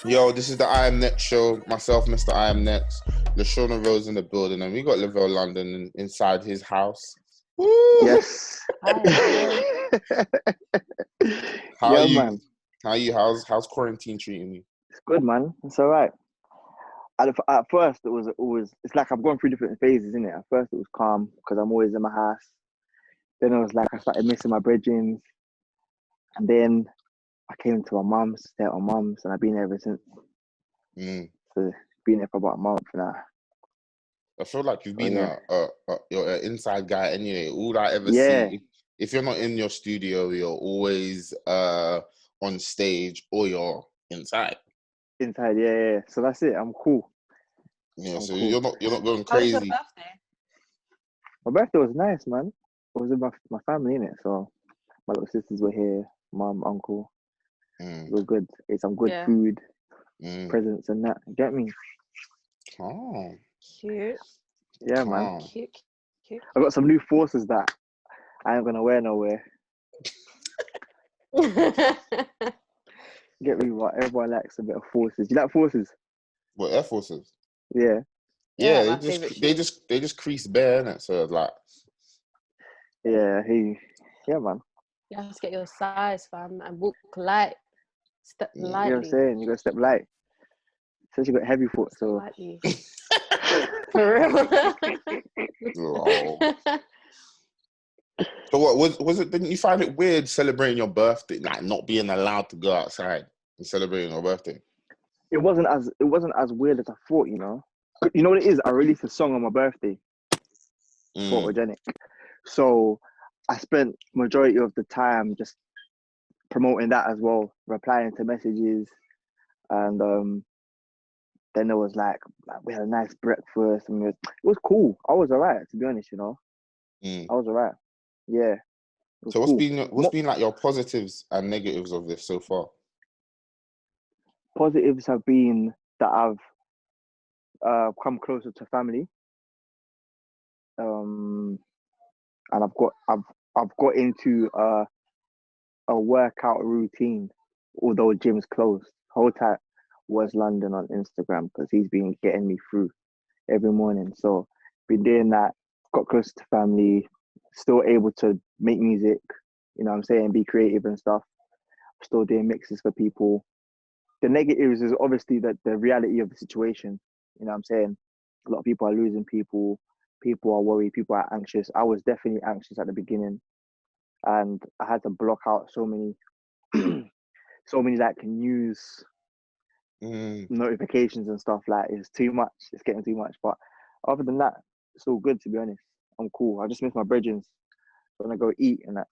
Yo, this is the I Am Next show. Myself, Mr. I Am Next. LaShawna Rose in the building, and we got Levelle London inside his house. Woo! Yes. Hi. How are Yeah, you? man. How are you? How's quarantine treating you? It's good, man. It's all right. At first, it was always, it's like I've gone through different phases, innit? At first, it was calm because I'm always in my house. Then it was like I started missing my brethren. And then I came to my mum's, stayed at my mum's, and I've been there ever since. Mm. So, been there for about a month now. I feel like you've So, been yeah. you're an inside guy anyway. All I ever Yeah. see, if you're not in your studio, you're always on stage or you're inside. Inside, yeah. So that's it. I'm cool. Yeah, I'm so cool. you're not going How was your crazy. birthday? My birthday was nice, man. It was with my family, innit? So, my little sisters were here, mum, uncle. Mm, It was good. Ate some good Yeah. food, mm. presents, and that. Get me? Oh, Cute. Yeah, man. oh. Cute. I got some new forces that I ain't gonna wear nowhere. Get me? What everyone likes a bit of forces. You like forces? What Air Forces? Yeah. Yeah, my favourite shoes. they just crease bare, innit? So it's like, Yeah. Yeah, man. You have to get your size, fam, and walk light. Step Yeah. You know what I'm lightly. saying? You gotta step light. Since you got heavy foot, so Slightly. For real. lol. So what was it? Didn't you find it weird celebrating your birthday, like not being allowed to go outside and celebrating your birthday? it wasn't as weird as I thought. You know. You know what it is? I released a song on my birthday, Mm, photogenic. So I spent majority of the time just promoting that as well, replying to messages, and then there was like we had a nice breakfast, and it was cool. I was alright, to be honest. You know, mm. I was alright. Yeah, it was So cool. what's been like your positives and negatives of this so far? Positives have been that I've come closer to family, and I've got into a workout routine, although gym's closed. Whole time was London on Instagram because he's been getting me through every morning. So been doing that, got closer to family, still able to make music, you know what I'm saying, be creative and stuff. Still doing mixes for people. The negatives is obviously that the reality of the situation, you know what I'm saying? A lot of people are losing people, people are worried, people are anxious. I was definitely anxious at the beginning and I had to block out so many so many like news Mm. notifications and stuff. Like it's too much, it's getting too much. But other than that, it's all good, to be honest. I'm cool. I just miss my brethren when I go eat and that.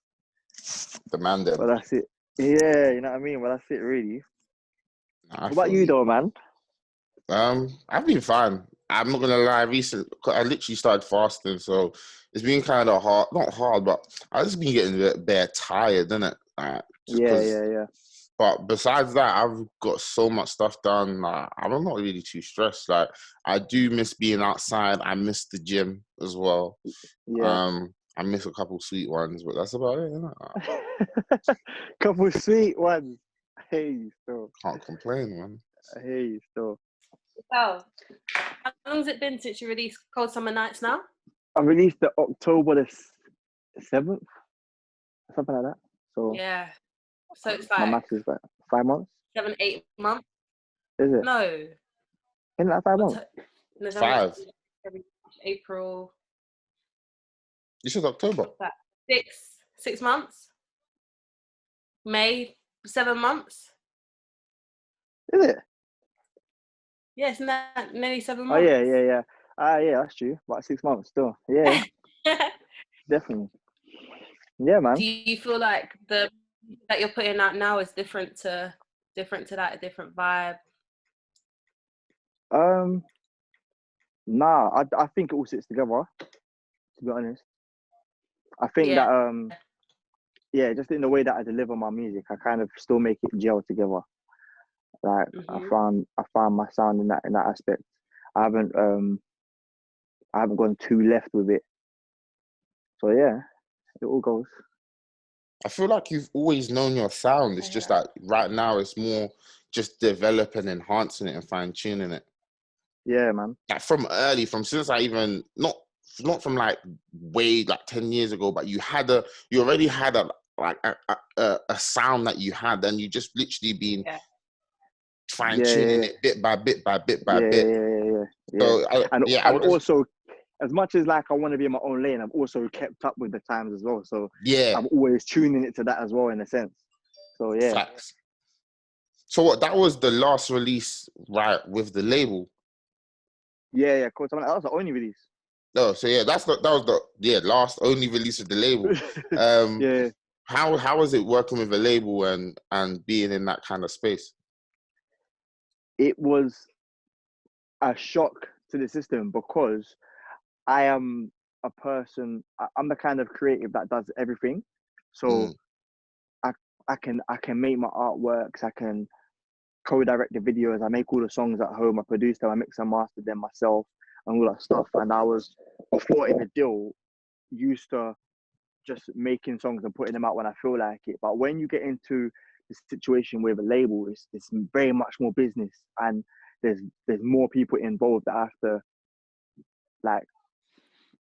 The man then. But that's it. Yeah, you know what I mean? But that's it, really. I What about feel you, you. though, man? I've been fine. I'm not gonna lie. Recently, I literally started fasting, so it's been kind of hard. Not hard, but I just been getting a bit tired, innit? Just Yeah, because. yeah, yeah. But besides that, I've got so much stuff done. Like, I'm not really too stressed. Like, I do miss being outside. I miss the gym as well. Yeah. I miss a couple sweet ones, but that's about it. Innit? Couple sweet ones. Hey, still. Can't complain, man. Hey, still. So, how long has it been since you released Cold Summer Nights now? I released the October the 7th, something like that. So Yeah. So it's my like maths is like 5 months. 7, 8 months. Is it? No. Isn't that 5 months? November, 5. April. You said October. What's that? 6 months. May, 7 months. Is it? Yeah, isn't that nearly 7 Oh months? yeah. Yeah, that's true. About 6 months still. Yeah, definitely. Yeah, man. Do you feel like that you're putting out now is different to that, a different vibe? Nah, I think it all sits together, to be honest. I think Yeah. that yeah, just in the way that I deliver my music, I kind of still make it gel together. Like I found my sound in that aspect. I haven't gone too left with it. So yeah, it all goes. I feel like you've always known your sound. It's just that right now it's more just developing and enhancing it and fine tuning it. Yeah, man. Like from since I even not from like way like 10 years ago, but you already had a sound that you had, and you just literally been fine tuning it bit by bit by bit by bit. So and also, as much as like I want to be in my own lane, I've also kept up with the times as well. So I'm always tuning it to that as well, in a sense. So yeah. Facts. So what? That was the last release, right, with the label. Yeah, cool. So that was the only release. No, so yeah, that was the last only release of the label. Yeah. How was it working with a label and being in that kind of space? It was a shock to the system because I am a person. I'm the kind of creative that does everything. So I can make my artworks. I can co-direct the videos. I make all the songs at home. I produce them. I mix and master them myself and all that stuff. And I was, before in the deal, used to just making songs and putting them out when I feel like it. But when you get into the situation with a label, it's very much more business, and there's more people involved that have to like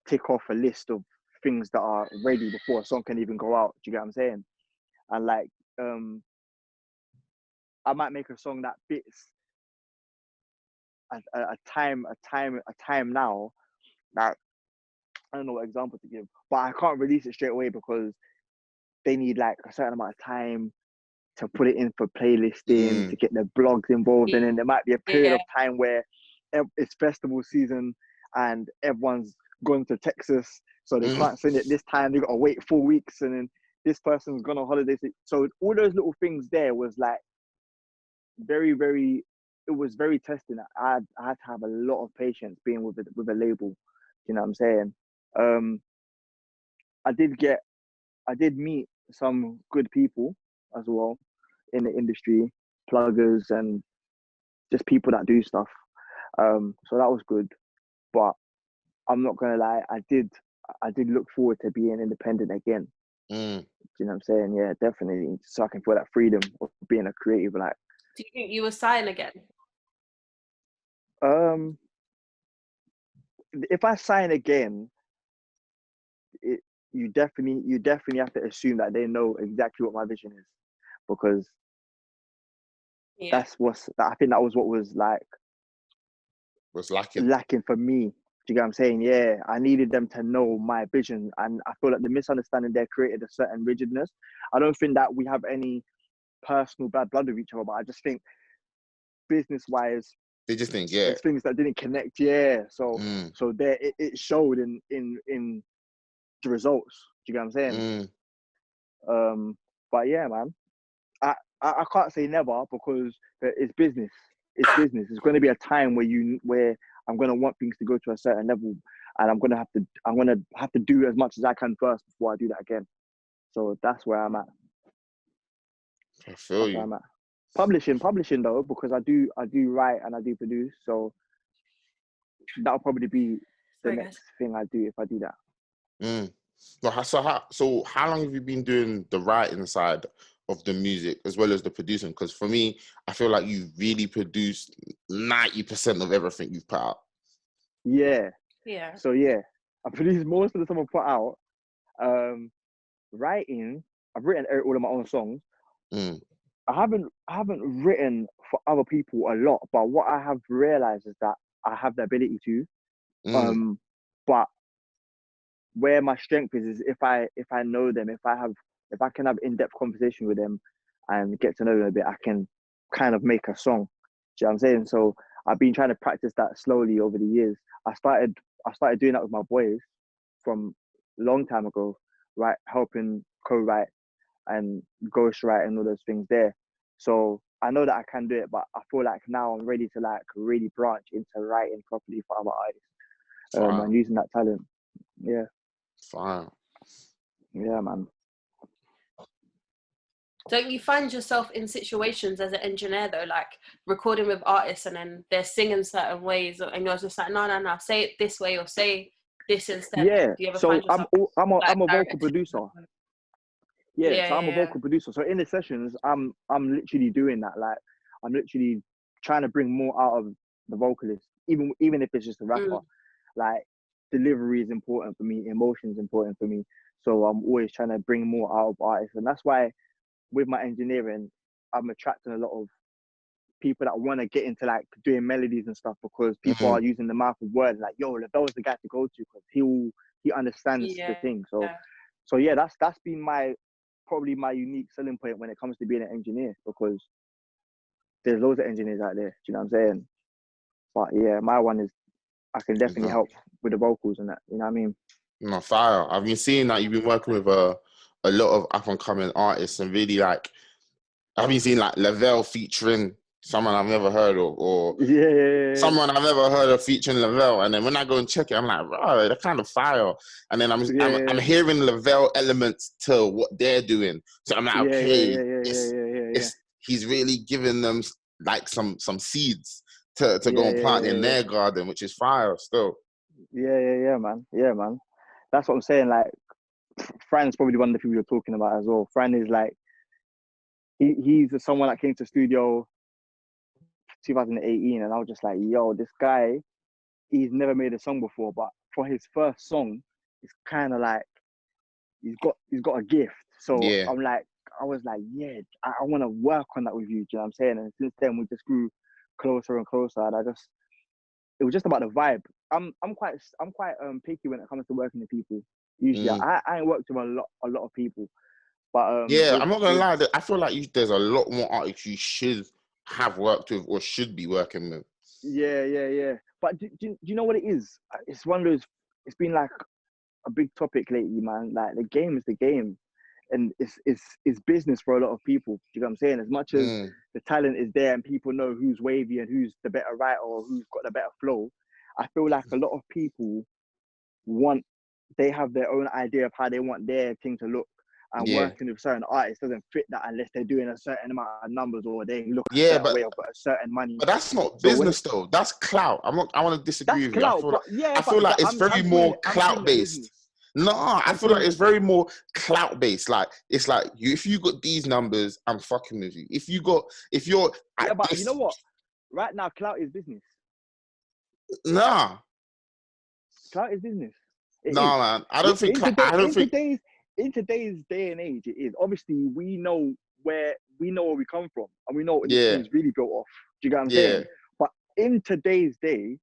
tick off a list of things that are ready before a song can even go out. Do you get what I'm saying? And like I might make a song that fits a time now that I don't know what example to give, but I can't release it straight away because they need like a certain amount of time to put it in for playlisting, to get the blogs involved, and then there might be a period of time where it's festival season and everyone's gone to Texas, so they can't send it this time. They got to wait 4 weeks, and then this person's gone on holiday. So all those little things there was like very, very. It was very testing. I had to have a lot of patience being with a label. You know what I'm saying? I did meet some good people as well in the industry, pluggers and just people that do stuff. So that was good. But I'm not gonna lie, I did look forward to being independent again. Do you know what I'm saying? Yeah, definitely. So I can feel that freedom of being a creative. Like, do you think you will sign again? If I sign again, you definitely have to assume that they know exactly what my vision is, because I think that was what was lacking for me. Do you get what I'm saying? Yeah, I needed them to know my vision, and I feel like the misunderstanding there created a certain rigidness. I don't think that we have any personal bad blood with each other, but I just think business-wise, they just think there's things that didn't connect. Yeah, so there it showed in the results. Do you get what I'm saying? But yeah, man, I can't say never, because it's business. It's business. It's going to be a time where I'm going to want things to go to a certain level, and I'm going to have to do as much as I can first before I do that again. So that's where I'm at. I feel you. Where I'm at. Publishing though, because I do write and I do produce. So that'll probably be the next thing I do if I do that. So how long have you been doing the writing side of the music as well as the producing? Because for me, I feel like you've really produced 90% of everything you've put out. Yeah. So yeah, I produced most of the stuff I put out. Writing, I've written all of my own songs. I haven't written for other people a lot, but what I have realized is that I have the ability to. But where my strength is if I know them, if I can have in-depth conversation with them and get to know them a bit, I can kind of make a song. Do you know what I'm saying? So I've been trying to practice that slowly over the years. I started doing that with my boys from a long time ago, right? Helping co-write and ghostwrite and all those things there. So I know that I can do it, but I feel like now I'm ready to like really branch into writing properly for other artists and using that talent. Yeah. Fine. Yeah, man. Don't you find yourself in situations as an engineer though, like recording with artists and then they're singing certain ways, and you're just like, no, say it this way or say this instead? Yeah. Do you ever So find yourself I'm a vocal producer. So I'm a Yeah. vocal producer. So in the sessions, I'm literally doing that. Like I'm literally trying to bring more out of the vocalist, even if it's just a rapper. Like, delivery is important for me, emotion is important for me. So I'm always trying to bring more out of artists, and that's why with my engineering, I'm attracting a lot of people that want to get into like doing melodies and stuff, because people are using the mouth of words like, yo, Levelle's the guy to go to because he understands the thing. So yeah, that's been probably my unique selling point when it comes to being an engineer, because there's loads of engineers out there. Do you know what I'm saying? But yeah, my one is I can definitely help with the vocals and that. You know what I mean? No, fire. I've been seeing that you've been working with a lot of up and coming artists, and really like I've been seeing like Levelle featuring someone I've never heard of, or someone I've never heard of featuring Levelle. And then when I go and check it, I'm like, right, they're kind of fire. And then I'm hearing Levelle elements to what they're doing. So I'm like, okay, he's really giving them like some seeds to go and plant in their garden, which is fire still. Yeah, man. Yeah, man. That's what I'm saying. Like, Fran's probably one of the people you're talking about as well. Fran is like, he's someone that came to studio 2018, and I was just like, yo, this guy, he's never made a song before, but for his first song, it's kind of like he's got a gift. So I was like, yeah, I want to work on that with you. Do you know what I'm saying? And since then, we just grew closer and closer, and it was just about the vibe. I'm quite picky when it comes to working with people. Usually, I ain't worked with a lot of people, but I'm not gonna lie. I feel like there's a lot more artists you should have worked with or should be working with. Yeah. But do you know what it is? It's one of those. It's been like a big topic lately, man. Like, the game is the game, and it's business for a lot of people. Do you know what I'm saying? As much as the talent is there and people know who's wavy and who's the better writer or who's got the better flow, I feel like a lot of people they have their own idea of how they want their thing to look. And working with certain artists doesn't fit that unless they're doing a certain amount of numbers or they look a certain way or got a certain money. But that's not business though. That's clout. I want to disagree with you. I feel like it's very more clout based. No, I feel like it's very more clout based. Like, it's like if you got these numbers, I'm fucking with you. If you're but you know what? Right now, clout is business. Nah. Clout is business. Man. I don't think. In today's day and age, it is. Obviously, we know where we come from, and we know what this thing's really built off. Do you get what I'm saying? But in today's day,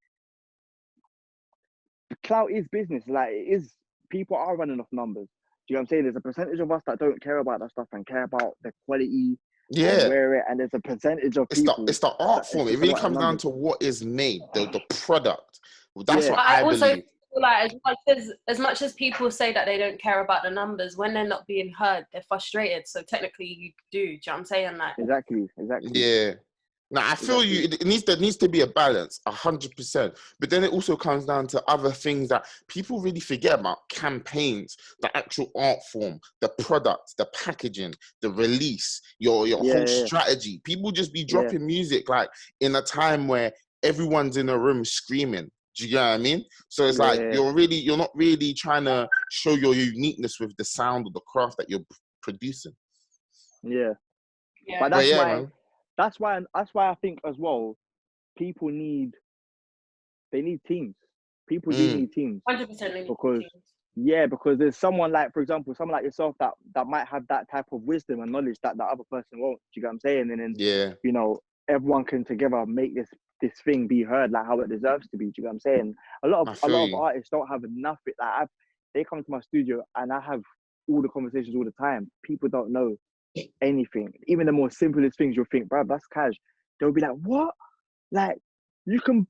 clout is business. Like, it is. People are running off numbers. Do you know what I'm saying? There's a percentage of us that don't care about that stuff and care about the quality. Wear it, and there's a percentage of people. It's the art form. It really comes down to what is made, the product. That's what I believe. Like, as much as people say that they don't care about the numbers, when they're not being heard, they're frustrated. So technically, you do. Do you know what I'm saying? Like, exactly. Yeah. Now, I feel you. There needs to be a balance, 100%. But then it also comes down to other things that people really forget about: campaigns, the actual art form, the product, the packaging, the release, your whole strategy. People just be dropping music like in a time where everyone's in a room screaming. Do you know what I mean? So it's like you're not really trying to show your uniqueness with the sound or the craft that you're producing. Yeah. But that's why I think as well, people need teams. People do need teams. 100% because there's someone like, for example, someone like yourself that might have that type of wisdom and knowledge that the other person won't. Do you get what I'm saying? And then you know, everyone can together make this thing be heard like how it deserves to be. Do you get what I'm saying? A lot of artists don't have enough. They come to my studio and I have all the conversations all the time. People don't know anything. Even the most simplest things, you'll think, bruv, that's cash. They'll be like, what? Like, you can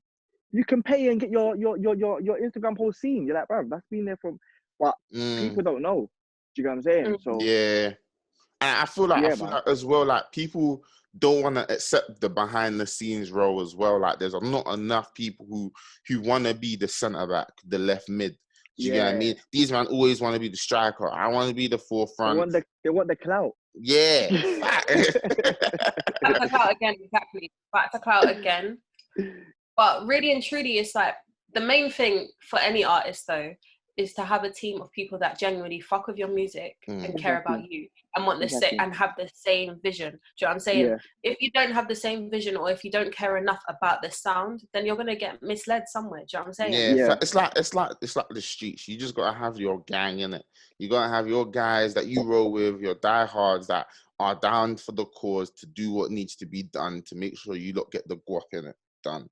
pay and get your Instagram post seen. You're like, bruv, that's been there from. But people don't know. Do you get what I'm saying? So and I feel like as well, like, people don't want to accept the behind the scenes role as well. Like, there's not enough people who want to be the centre back, the left mid. Do you get what I mean? These men always want to be the striker. I want to be the forefront. They want the clout. Yeah. Back to clout again, exactly. Back to clout again. But really and truly, it's like the main thing for any artist though is to have a team of people that genuinely fuck with your music and care about you and want and have the same vision. Do you know what I'm saying? Yeah. If you don't have the same vision, or if you don't care enough about the sound, then you're gonna get misled somewhere. Do you know what I'm saying? Yeah, it's like the streets. You just gotta have your gang in it. You gotta have your guys that you roll with, your diehards that are down for the cause to do what needs to be done to make sure you don't get the guac in it done.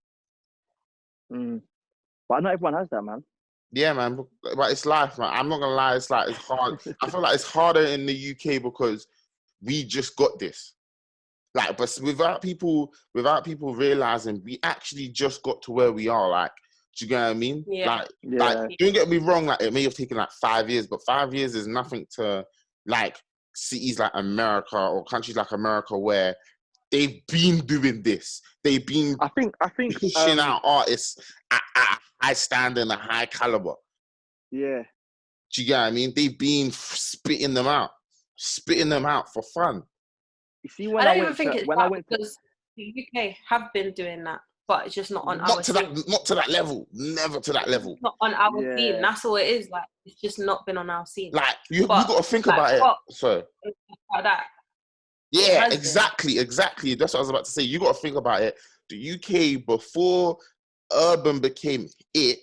But not everyone has that, man. Yeah, man. But it's life, man. I'm not gonna lie. It's hard. I feel like it's harder in the UK because we just got this. Like, but without people realizing we actually just got to where we are. Like, do you get what I mean? Yeah. Like, don't get me wrong. Like, it may have taken like 5 years, but 5 years is nothing to like cities like America or countries like America where they've been doing this. They've been I think pushing out artists at high standard and a high caliber. Yeah. Do you get what I mean? They've been spitting them out for fun. You see, I don't even think it's because the UK have been doing that, but it's just not on our scene. Not to that level. Never to that level. It's not on our scene. That's all it is. Like, it's just not been on our scene. Like, you got to think about it. So like that. Yeah, exactly. That's what I was about to say. You got to think about it. The UK, before urban became it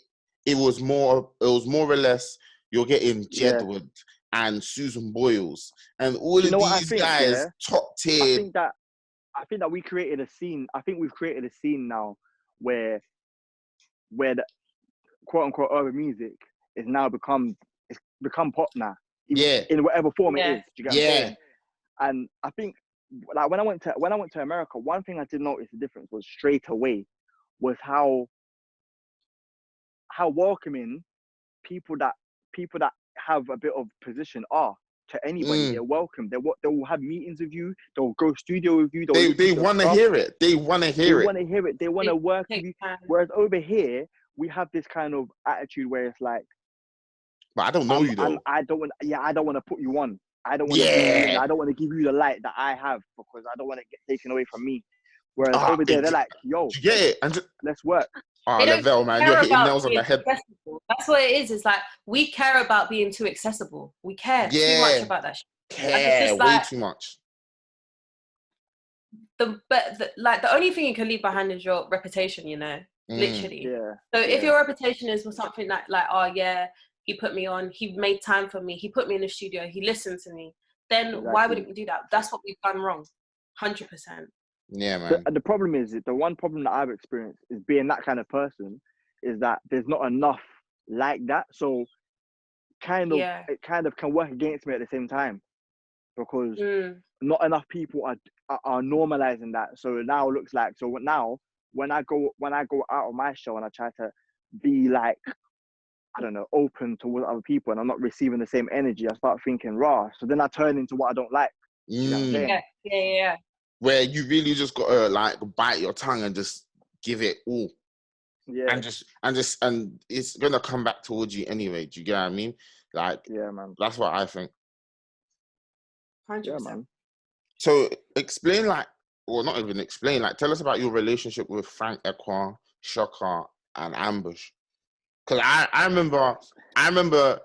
was more or less you're getting Jedward and Susan Boyles and all of these guys top tier. I think that we created a scene. I think we've created a scene now where the quote unquote urban music is now become pop now. In whatever form it is. Do you get what I'm saying? And I think, like, when I went to America, one thing I did notice the difference was straight away was how welcoming people that have a bit of position are to anybody. They're welcome. They will have meetings with you. They'll go studio with you. They want to hear it. They want to hear it. They want to work with you. Whereas over here, we have this kind of attitude where it's like, but I don't know you though. I don't want to put you on. I don't want to. I don't want to give you the light that I have because I don't want to get taken away from me. Whereas over there, they're like, "Yo, you get it? And let's work." Levelle, man, you're hitting nails on the head. That's what it is. It's like we care about being too accessible. We care too much about that shit. Way too much. The only thing you can leave behind is your reputation. You know, literally. Yeah. So if your reputation is for something like, oh yeah, he put me on, he made time for me, he put me in the studio, he listened to me, then why wouldn't we do that? That's what we've done wrong. 100%. Yeah, man. The problem is, the one problem that I've experienced is being that kind of person is that there's not enough like that. So it kind of can work against me at the same time because not enough people are normalizing that. So now it looks like, now when I go out of my show and I try to be like, I don't know, open towards other people and I'm not receiving the same energy, I start thinking raw. So then I turn into what I don't like. You know what I'm saying? Yeah. Where you really just gotta like bite your tongue and just give it all. Yeah. And it's gonna come back towards you anyway. Do you get what I mean? Like, yeah, man. That's what I think. 100%. Yeah, man. So explain, like, or not even explain, like, tell us about your relationship with Frank, Ekwa, Shocker, and Ambush. Because I remember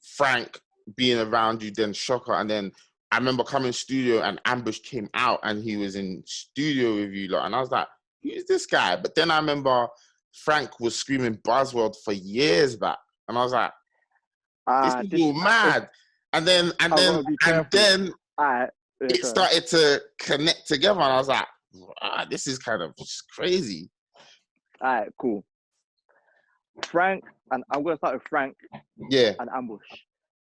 Frank being around you, then Shocker, and then I remember coming studio and Ambush came out and he was in studio with you lot, and I was like, who's this guy? But then I remember Frank was screaming Buzzworld for years back, and I was like, this is all mad. And then it started to connect together, and I was like, this is kind of crazy. All right, cool. Frank, and I'm going to start with Frank and Ambush.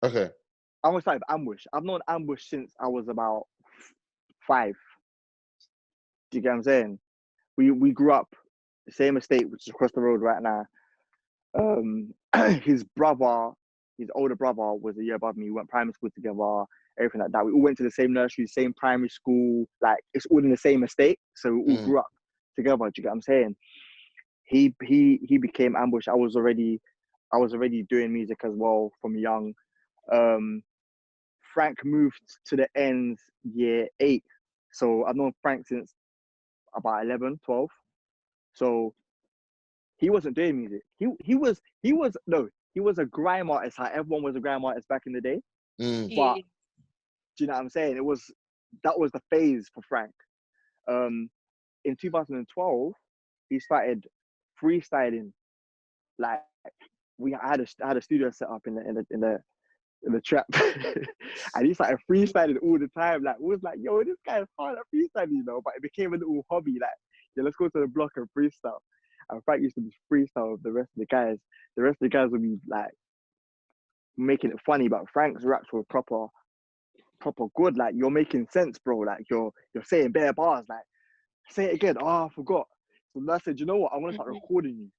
Okay. I'm going to start with Ambush. I've known Ambush since I was about 5. Do you get what I'm saying? We grew up the same estate, which is across the road right now. His older brother was a year above me. We went primary school together, everything like that. We all went to the same nursery, same primary school. Like, it's all in the same estate. So we all grew up together. Do you get what I'm saying? He became Ambush. I was already doing music as well from young. Frank moved to the ends year 8. So I've known Frank since about 11, 12. So he wasn't doing music. He was he was a grime artist. How everyone was a grime artist back in the day. But do you know what I'm saying? That was the phase for Frank. In 2012, he started freestyling. Like I had a studio set up in the trap, and he started freestyling all the time. Like, we was like, yo, this guy is hard at freestyling, you know. But it became a little hobby. Like, yeah, let's go to the block and freestyle. And Frank used to just freestyle with the rest of the guys. The rest of the guys would be like making it funny, but Frank's raps were proper good. Like, you're making sense, bro. Like, you're saying bare bars. Like, say it again. Oh, I forgot. So I said, you know what? I want to start recording you.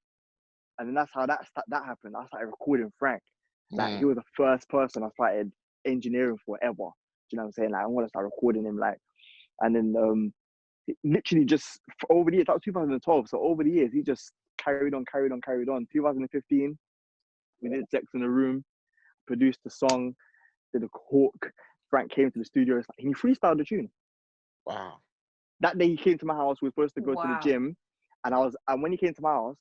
And then that's how that happened. I started recording Frank. Like, he was the first person I started engineering for ever. Do you know what I'm saying? Like, I want to start recording him. Like, and then literally just over the years, that was 2012. So over the years, he just carried on. 2015, we did Sex in the Room, produced the song, did a Hawk. Frank came to the studio and he freestyled the tune. Wow. That day he came to my house, we were supposed to go to the gym. And when he came to my house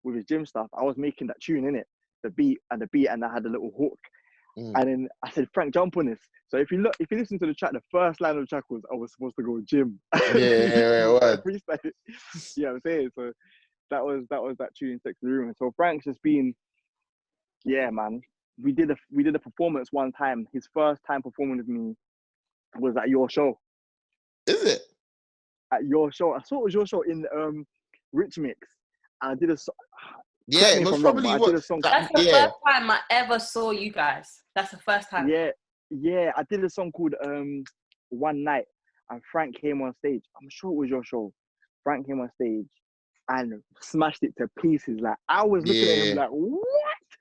with his gym stuff, I was making that tune in it, the beat, and I had a little hook. And then I said, Frank, jump on this. So if you listen to the track, the first line of the track was, I was supposed to go gym. Yeah, what? Freestyle. You know what I'm saying? So that was that tune in Sex in the Room. And so Frank's just been, yeah, man. We did a performance one time. His first time performing with me was at your show. Is it? At your show. I saw it was your show in Rich Mix. I did a song. Yeah, it was probably what. I did a song. That's the first time I ever saw you guys. That's the first time. Yeah. I did a song called One Night, and Frank came on stage. I'm sure it was your show. Frank came on stage and smashed it to pieces. Like, I was looking at him like, what?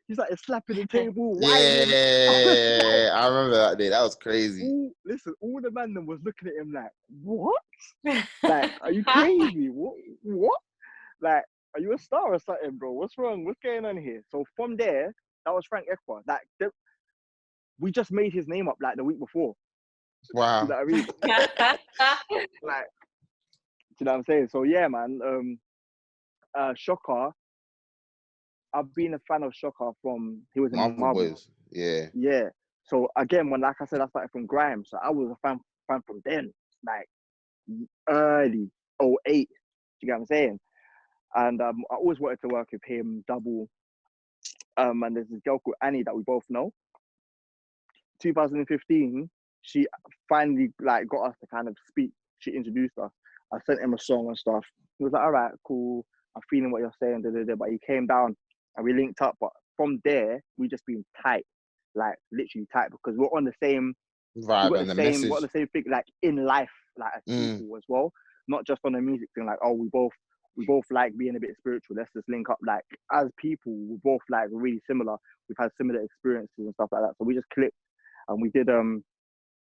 He's like slapping the table. Yeah, I remember that day. That was crazy. Listen, all the man was looking at him like, what? Like, are you crazy? What? Like, are you a star or something, bro? What's wrong? What's going on here? So from there, that was Frank Ekwa. Like, we just made his name up like the week before. Wow. You know what I mean? Like, you know what I'm saying? So yeah, man. Shocker. I've been a fan of Shocker from he was in Marvel Boys. Yeah. Yeah. So again, like I said, I started from grime. So I was a fan from then, like early 08. You get what I'm saying? And I always wanted to work with him, Double. And there's this girl called Annie that we both know. 2015, she finally like got us to kind of speak. She introduced us. I sent him a song and stuff. He was like, all right, cool. I'm feeling what you're saying. But he came down and we linked up. But from there, we just been tight, like literally tight, because we're on the same vibe and the message. We're on the same thing, like in life, like as people as well. Not just on the music thing. Like, oh, we both like being a bit spiritual. Let's just link up. Like, as people, we're both like really similar. We've had similar experiences and stuff like that. So we just clicked and we did an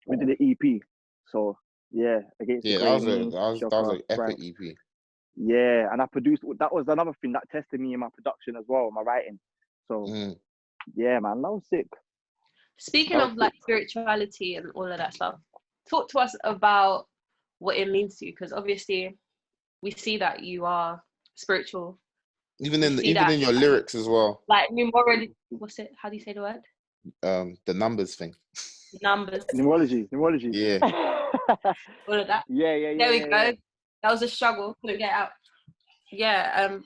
EP. So yeah, Against the Grain. That was an epic EP. Yeah, and I produced. That was another thing that tested me in my production as well, my writing. So yeah, man, that was sick. Speaking of like spirituality and all of that stuff, talk to us about what it means to you, because obviously we see that you are spiritual. Even in your lyrics as well. Like numerology. What's it? How do you say the word? The numbers thing. Numbers. Numerology. Yeah. All of that. Yeah. There we go. That was a struggle. Couldn't get out. Yeah.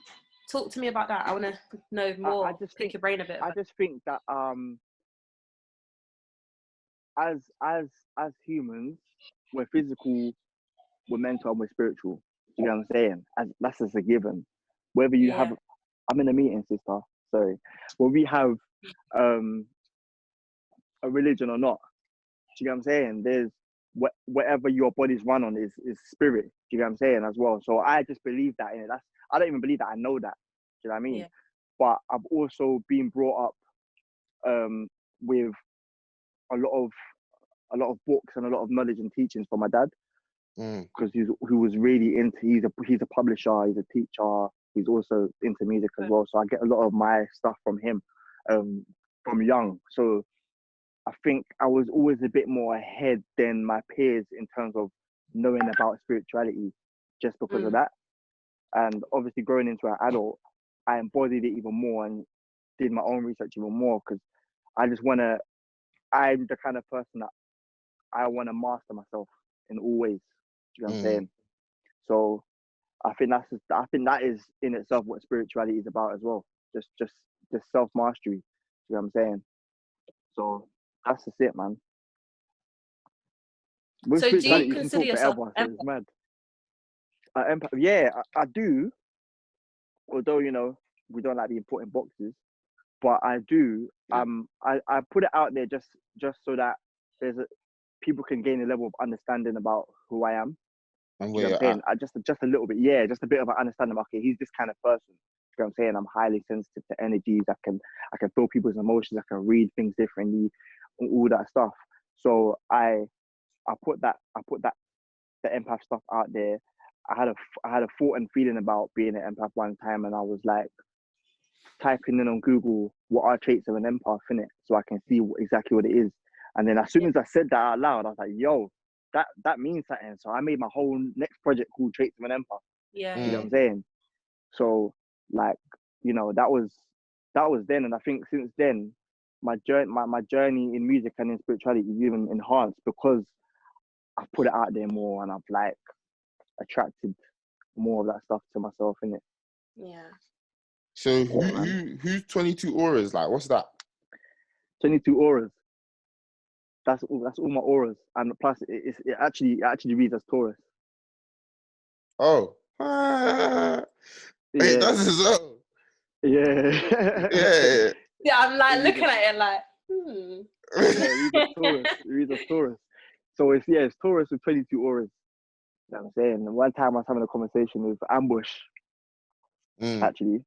Talk to me about that. I want to know more. I just pick your brain a bit. I just think that as humans, we're physical, we're mental, and we're spiritual. You know what I'm saying? That's just a given. Whether you have, I'm in a meeting, sister. Sorry. Whether we have a religion or not. Do you know what I'm saying? There's whatever your body's run on is spirit. Do you know what I'm saying as well? So I just believe that in it. I don't even believe that. I know that. Do you know what I mean? Yeah. But I've also been brought up with a lot of books and a lot of knowledge and teachings from my dad, because he was really into. He's a publisher. He's a teacher. He's also into music as well. So I get a lot of my stuff from him from young. So I think I was always a bit more ahead than my peers in terms of knowing about spirituality, just because of that. And obviously growing into an adult, I embodied it even more. And did my own research even more, because I just want to. I'm the kind of person that I want to master myself in all ways. Do you know what I'm saying? So I think that is in itself what spirituality is about as well. Just self mastery. You know what I'm saying? So that's just it, man. With So do spirituality, you you can consider talk yourself forever. So it's mad. Empath, yeah, I do. Although, you know, we don't like being put in boxes, but I do. Yeah. I put it out there just so that people can gain a level of understanding about who I am. And You know what I'm saying? Just a little bit, yeah, just a bit of an understanding. Okay, he's this kind of person. You know what I'm saying? I'm highly sensitive to energies. I can feel people's emotions. I can read things differently, all that stuff. So I put the empath stuff out there. I had a thought and feeling about being an empath one time, and I was like typing in on Google what are traits of an empath, innit, so I can see exactly what it is. And then as soon as I said that out loud, I was like, yo, that means something. So I made my whole next project called Traits of an Empath. Yeah. You know what I'm saying? So like, you know, that was then, and I think since then my journey in music and in spirituality is even enhanced because I've put it out there more, and I've like attracted more of that stuff to myself, innit? Yeah. So who's 22 auras? Like, what's that? 22 auras. That's all my auras, and plus it actually reads as Taurus. Oh, Yeah. it does as well. Yeah. Yeah. Yeah, I'm like looking at it like, Yeah, it reads as Taurus. So it's Taurus with 22 auras. You know what I'm saying? One time I was having a conversation with Ambush, actually,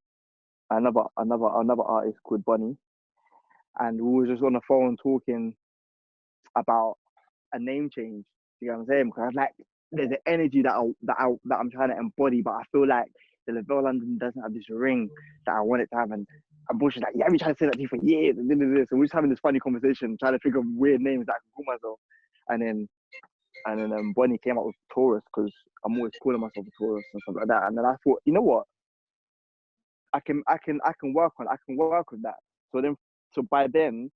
another artist called Bunny, and we were just on the phone talking about a name change. You know what I'm saying? Because I was like, there's an energy that I'm trying to embody, but I feel like the Levelle London doesn't have this ring that I want it to have. And Bush is like, yeah, I've been trying to say that to you for years. And so we're just having this funny conversation, trying to figure of weird names that I can call myself. And then Bonnie came up with Taurus, because I'm always calling myself a Taurus and stuff like that. And then I thought, you know what? I can work with that. So by then,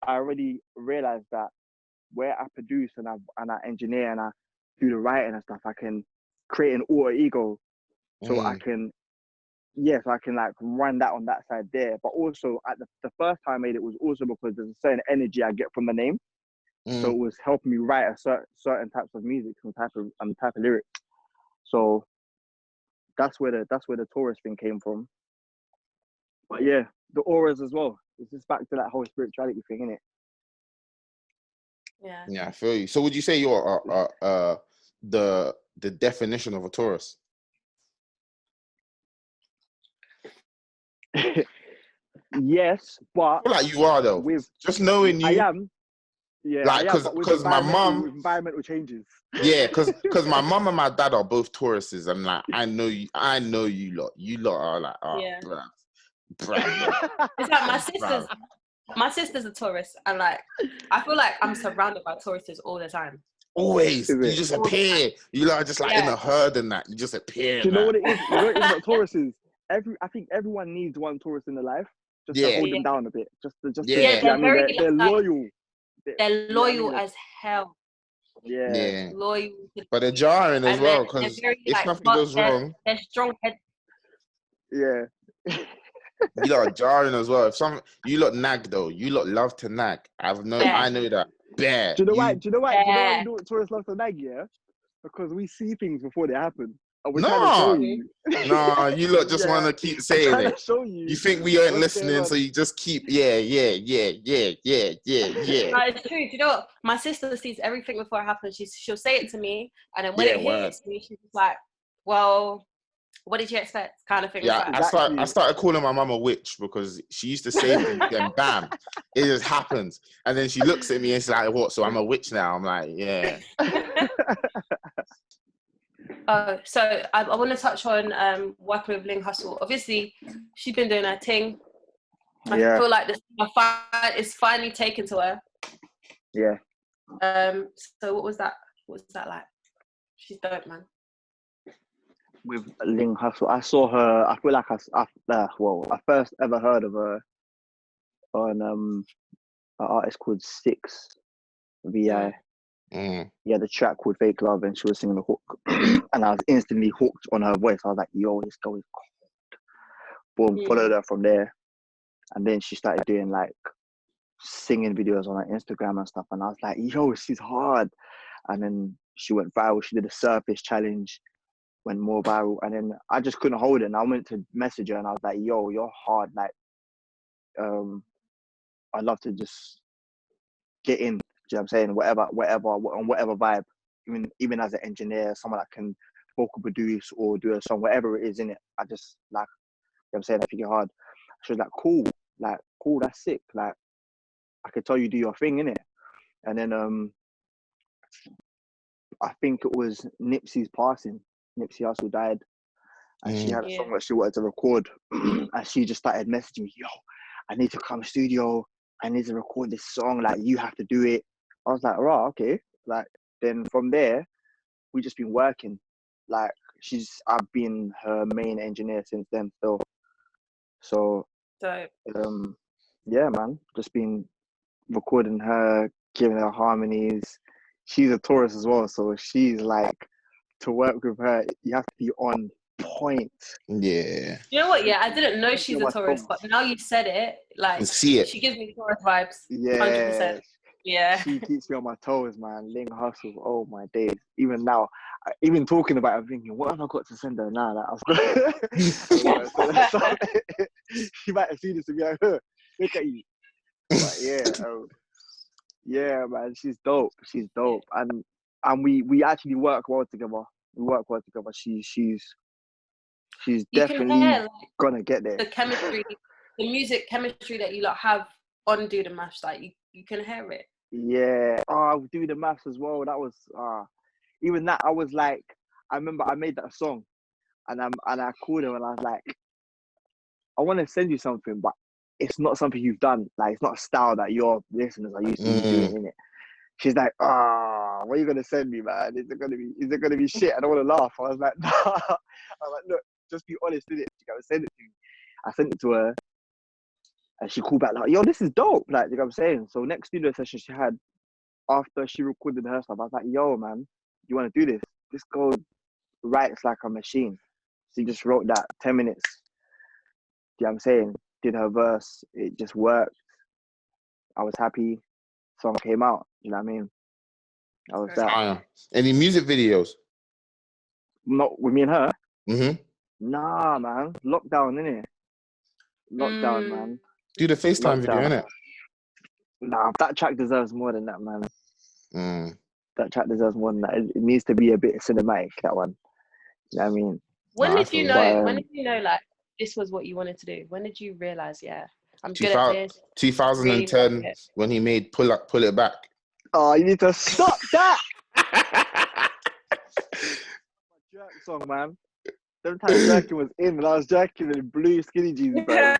I already realized that where I produce and I engineer and I do the writing and stuff, I can create an alter ego, so I can like run that on that side there. But also at the first time I made it was also because there's a certain energy I get from the name, so it was helping me write a certain types of music, some type of lyrics. So that's where the Taurus thing came from. But yeah, the auras as well. It's just back to that whole spirituality thing, innit? Yeah. Yeah, I feel you. So would you say you're the definition of a Taurus? Yes, but I feel like you are though. Just knowing you, I am. Yeah, like, I am. But with my mum, environmental changes. yeah, because my mum and my dad are both Tauruses, and like I know you lot are like, oh, Yeah. bruh. It's like my sister's a Taurus, and like I feel like I'm surrounded by Tauruses all the time. Always, you just appear. You lot are just like in a herd and that. You just appear. Do you know what it is? You know what it is about Tauruses? I think everyone needs one Taurus in their life just to hold them down a bit. They're loyal. They're loyal as hell. Yeah. Loyal. But they're jarring as well, because if something goes wrong, they're strong head. Yeah. You lot are jarring as well. You lot nag though. You lot love to nag. I know that. Bear. Do you know why? Do you know why Taurus love to nag? Yeah, because we see things before they happen, and we're trying to show you. No, you lot just want to keep saying it. Show you. You think we aren't listening, so you just keep yeah. No, it's true. Do you know what? My sister sees everything before it happens. She'll say it to me, and then when it hits me, she's just like, "Well, what did you expect?" Kind of thing. Yeah, I started calling my mum a witch because she used to say things, and bam, it just happens. And then she looks at me and she's like, "What? So I'm a witch now?" I'm like, "Yeah." So I want to touch on working with Ling Hustle. Obviously, she's been doing her thing. I feel like this fight is finally taken to her. Yeah. So what was that? What was that like? She's dope, man. With Ling Hustle, I saw her. I feel like I first ever heard of her on an artist called Six VI. Yeah, the track called Fake Love, and she was singing the hook, and I was instantly hooked on her voice. I was like, yo, this girl is cold. Boom, followed her from there, and then she started doing like singing videos on her Instagram and stuff, and I was like, yo, she's hard. And then she went viral. She did a Surface challenge, went more viral, and then I just couldn't hold it. And I went to message her, and I was like, yo, you're hard. Like, I'd love to just get in. Do you know what I'm saying? On whatever vibe. Even as an engineer, someone that can vocal produce or do a song, whatever it is in it. I just like, you know what I'm saying, I think you're hard. She was like, cool, that's sick. Like, I could tell you do your thing, innit? And then I think it was Nipsey's passing. Nipsey Hussle died. And she had a song that she wanted to record. And she just started messaging me, yo, I need to come studio. I need to record this song. Like, you have to do it. I was like, right, okay. Like, then from there, we just been working. Like, I've been her main engineer since then still. So, yeah, man, just been recording her, giving her harmonies. She's a Taurus as well, so she's like, to work with her, you have to be on point. Yeah. You know what? Yeah, I didn't know she's a Taurus, but now you said it, like, see it. She gives me Taurus vibes. Yeah, 100%. Yeah. She keeps me on my toes, man. Ling Hustle. Oh my days. Even now, even talking about it, I'm thinking, what have I got to send her now? Like, she might have seen this and be like, look at you. But yeah, man, she's dope. She's dope, and we actually work well together. She's definitely gonna get there. The chemistry, the music chemistry that you lot have on Do the Maths, like you can hear it. Yeah. Do the Maths as well. That was even that. I was like, I remember I made that song, and I called her and I was like, I want to send you something, but it's not something you've done. Like, it's not a style that your listeners are used to doing, innit? She's like, what are you gonna send me, man? Is it gonna be shit? I don't want to laugh. I was like, nah. I was like, look, just be honest with it. She goes, send it to me. I sent it to her, and she called back like, yo, this is dope. Like, you know what I'm saying? So next studio session she had, after she recorded her stuff, I was like, yo, man, you want to do this? This girl writes like a machine. She just wrote that 10 minutes. You know what I'm saying? Did her verse. It just worked. I was happy. Song came out. You know what I mean? I was that. Any music videos? Not with me and her? Mm-hmm. Nah, man. Lockdown, innit? Lockdown, man. Do the FaceTime video, innit? Nah, that track deserves more than that, man. That track deserves more than that. It needs to be a bit cinematic, that one. You know what I mean? When did you know? When did you know, like, this was what you wanted to do? When did you realize, I'm good at this? 2010, really, when he made Pull It Back. Oh, you need to stop that! Jerk song, man. Sometimes jerking was in, and I was jerking in blue skinny jeans, bro.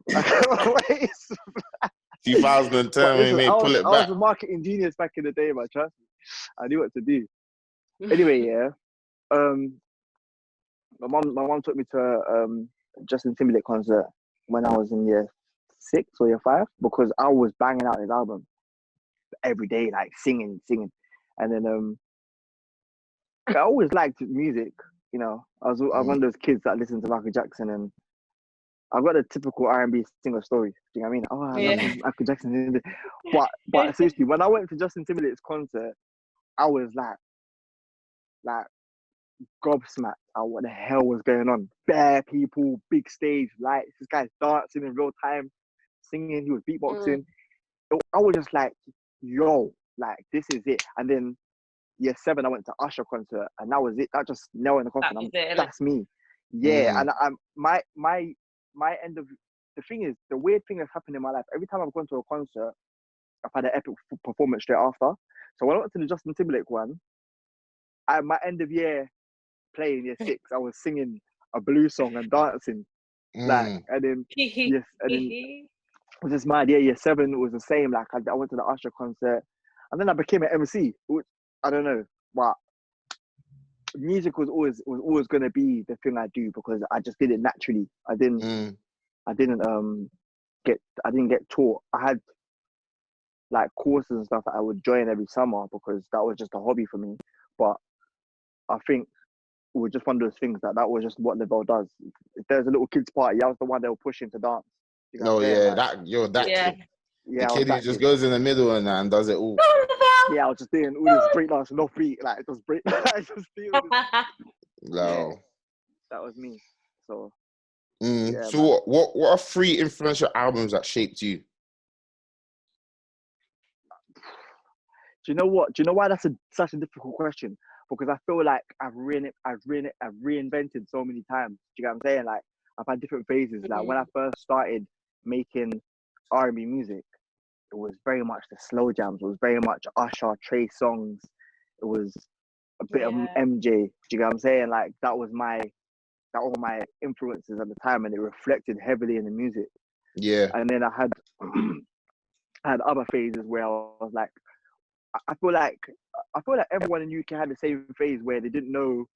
2010, when he made Pull It Back. I was a marketing genius back in the day, man. Trust me. I knew what to do. Anyway, my mom took me to a Justin Timberlake concert when I was in year 6 or year 5, because I was banging out his album every day, like singing. And then I always liked music, you know. I was one of those kids that listened to Michael Jackson, and I've got a typical R&B singer story. Do you know what I mean? Oh, I love Michael Jackson. But seriously, when I went to Justin Timberlake's concert, I was like gobsmacked at what the hell was going on. Bare people, big stage, lights. This guy's dancing in real time, singing. He was beatboxing. I was just like, yo, like, this is it. And then year 7, I went to Usher concert, and that was it. That just nailed in the coffin. That's me. Yeah, and my end of the thing is, the weird thing that's happened in my life. Every time I've gone to a concert, I've had an epic performance straight after. So when I went to the Justin Timberlake one, my end of year playing year 6, I was singing a blues song and dancing, like, and then it was just mad. Yeah, year 7 was the same. Like, I went to the Usher concert, and then I became an MC, which I don't know, but music was always gonna be the thing I do, because I just did it naturally. I didn't get taught. I had like courses and stuff that I would join every summer because that was just a hobby for me. But I think it was just one of those things that was just what Levelle does. If there's a little kids party, I was the one they were pushing to dance. You know No, what I'm saying? yeah, Like, that you're that Yeah. kid. yeah, The I was kid who that just kid. goes in the middle and does it all. Yeah, I was just doing all this breakdance, no feet, like just break. Just doing all this. No. Yeah, that was me. So Mm. yeah, So man. what are 3 influential albums that shaped you? Do you know what? Do you know why that's such a difficult question? Because I feel like I've reinvented so many times. Do you get what I'm saying? Like I've had different phases. Like when I first started making R&B music, it was very much the slow jams. It was very much Usher, Trey songs. It was a bit of MJ. Do you get what I'm saying? Like that were my influences at the time, and it reflected heavily in the music. Yeah. And then I had I had other phases where I was like, I feel like everyone in UK had the same phase where they didn't know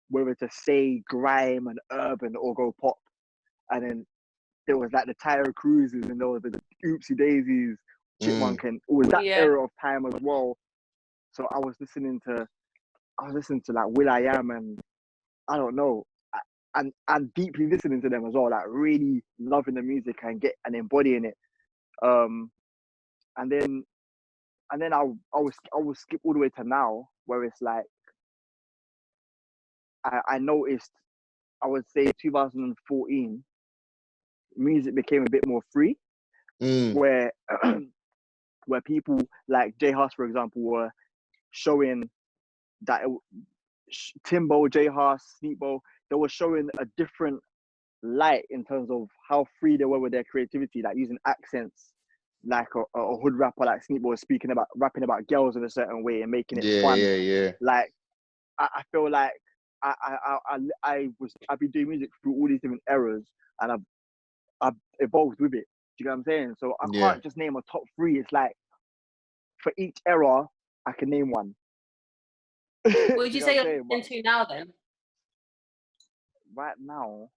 whether to say grime and urban or go pop. And then there was like the Tyre Cruises and there was the Oopsie Daisies, Chipmunk, and it was that era of time as well. So I was listening to like Will I Am and I don't know, and deeply listening to them as well, like really loving the music and embodying it. And then I will skip all the way to now, where it's like I noticed, I would say 2014, music became a bit more free, where where people like J Hus, for example, were showing that Timbo, J Hus, Sneakbo, they were showing a different light in terms of how free they were with their creativity, like using accents, like a hood rapper like Sneakbo was rapping about girls in a certain way and making it fun. Yeah. Like I feel like I've been doing music through all these different eras, and I've evolved with it. Do you know what I'm saying? So I can't just name a top 3. It's like for each era, I can name one. What would you say you're into now then? Right now,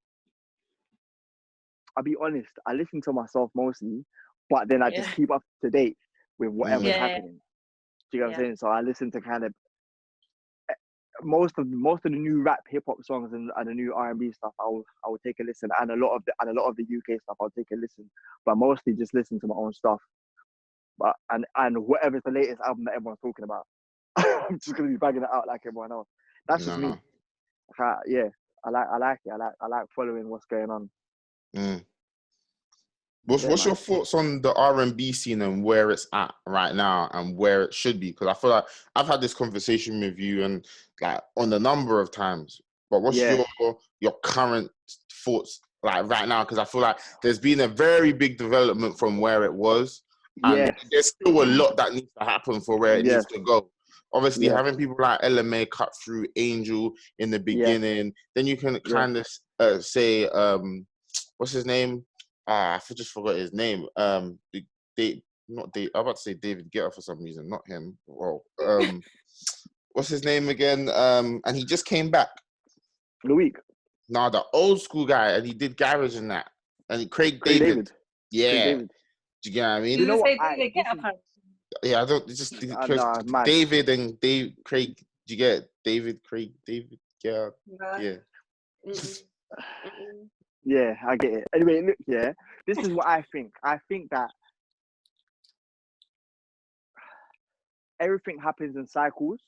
I'll be honest, I listen to myself mostly, but then I just keep up to date with whatever's happening. Do you know what I'm saying? So I listen to kind of most of the new rap hip hop songs and the new R&B stuff. I will take a listen, and a lot of the UK stuff I'll take a listen, but mostly just listen to my own stuff. But and whatever's the latest album that everyone's talking about, I'm just gonna be bagging it out like everyone else. That's just me. Yeah, I like it. I like following what's going on. What's your thoughts on the R&B scene and where it's at right now and where it should be? Because I feel like I've had this conversation with you and like on a number of times. But what's your current thoughts like right now? Because I feel like there's been a very big development from where it was, and there's still a lot that needs to happen for where it needs to go. Obviously, having people like LMA cut through Angel in the beginning, then you can kind of say, what's his name? I just forgot his name. I'm about to say David Guetta for some reason, not him. Well, what's his name again? And he just came back. Loic. Nah, the old school guy, and he did garage and that. And Craig David. Yeah. Craig David. Do you get what I mean? You know what? I don't just David and Dave Craig. Do you get David? Craig David? Yeah. Yeah, I get it. Anyway, look, this is what I think. I think that everything happens in cycles.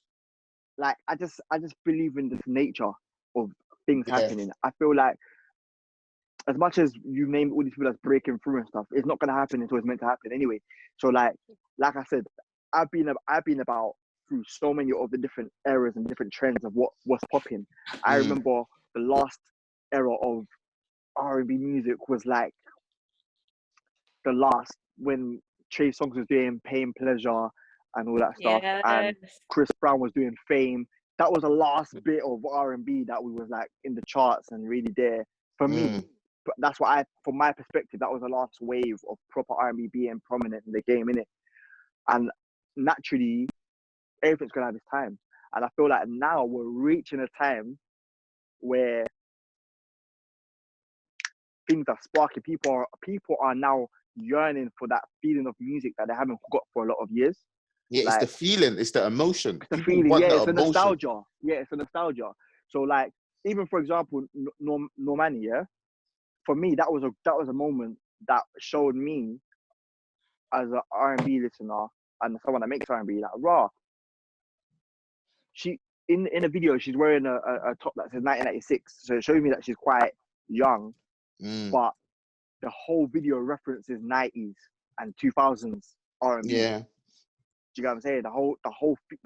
Like I just believe in this nature of things happening. I feel like as much as you name all these people that's breaking through and stuff, it's not gonna happen until it's meant to happen anyway. So like I said, I've been about through so many of the different eras and different trends of what's popping. I remember the last era of R&B music was like the last when Trey Songz was doing Pain Pleasure and all that stuff, and Chris Brown was doing Fame. That was the last bit of R&B that we was like in the charts and really there for me. But that's what from my perspective, that was the last wave of proper R&B being prominent in the game, innit? And naturally, everything's gonna have its time. And I feel like now we're reaching a time where things are sparking. People are now yearning for that feeling of music that they haven't got for a lot of years. Yeah, like, it's the feeling, it's the emotion. It's the People feeling, want yeah, the it's a emotion. nostalgia. Yeah, it's a nostalgia. So like, even for example, Normani, yeah, for me that was a moment that showed me as an R&B listener and someone that makes R&B, like, raw. She in a video, she's wearing a top that says 1996, so it shows me that she's quite young, but the whole video references 90s and 2000s R&B. Yeah. Do you get what I'm saying? The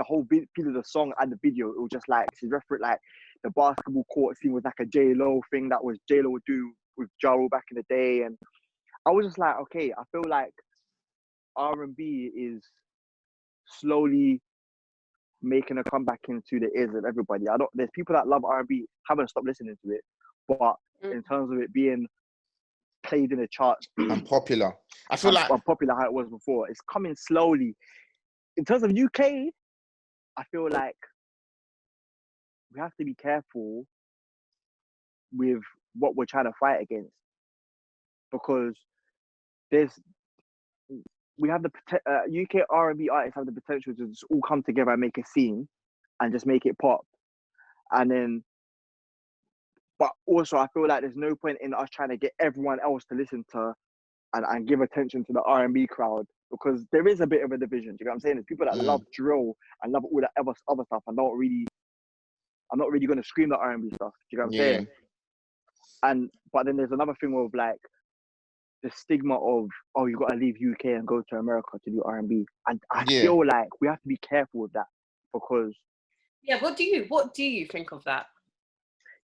whole bit of the song and the video, it was just like, she's referenced like the basketball court scene was like a J-Lo thing that was J-Lo would do with Ja Rule back in the day, and I was just like, okay, I feel like R&B is slowly making a comeback into the ears of everybody. There's people that love R&B, haven't stopped listening to it, but in terms of it being played in the charts and popular, I feel like popular how it was before, it's coming slowly. In terms of UK, I feel like we have to be careful with what we're trying to fight against, because we have the UK R&B artists have the potential to just all come together and make a scene and just make it pop. And then, but also I feel like there's no point in us trying to get everyone else to listen to and give attention to the R&B crowd, because there is a bit of a division. Do you know what I'm saying? There's people that love drill and love all that other stuff and I'm not really going to scream the R&B stuff. Do you know what I'm saying? But then there's another thing of like, the stigma of, oh, you got to leave UK and go to America to do R&B, and I feel like we have to be careful with that, because what do you think of that?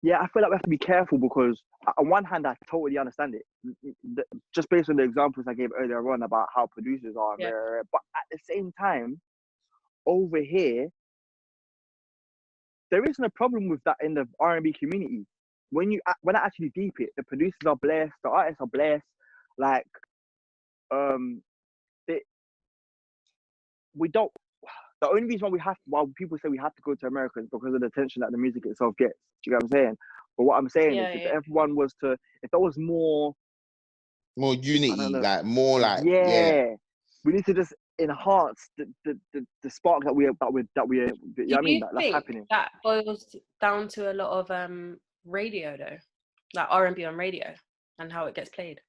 I feel like we have to be careful, because on one hand I totally understand it, just based on the examples I gave earlier on about how producers are, but at the same time over here there isn't a problem with that in the R&B community. When I actually deep it, the producers are blessed, the artists are blessed. Like, we don't. The only reason why people say we have to go to America is because of the attention that the music itself gets. Do you get what I'm saying? But what I'm saying is, if everyone was to, if there was more unity, like more like we need to just enhance the spark that we you know what I mean, that's happening. That boils down to a lot of radio though, like R&B on radio and how it gets played.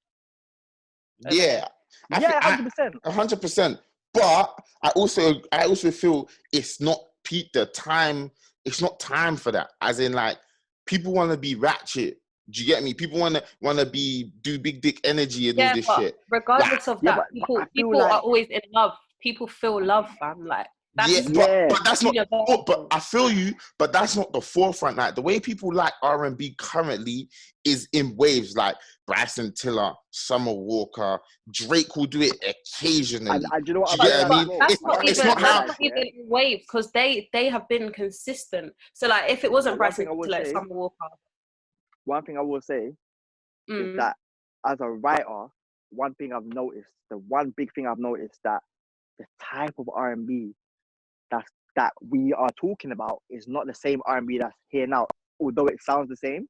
Yeah, 100%. 100%. But I also feel it's not the time. It's not time for that. As in, like, people want to be ratchet. Do you get me? People want to do big dick energy and all this shit. Regardless of that, people are always in love. People feel love, fam. Like, but that's not. But I feel you. But that's not the forefront. Like, the way people like R&B currently is in waves. Like Bryson Tiller, Summer Walker, Drake will do it occasionally. And you know what? That's not even a wave, because they have been consistent. So like, if it wasn't Bryson Tiller, Summer Walker. One thing I will say is that as a writer, one big thing I've noticed, that the type of R&B that we are talking about is not the same R&B that's here now. Although it sounds the same,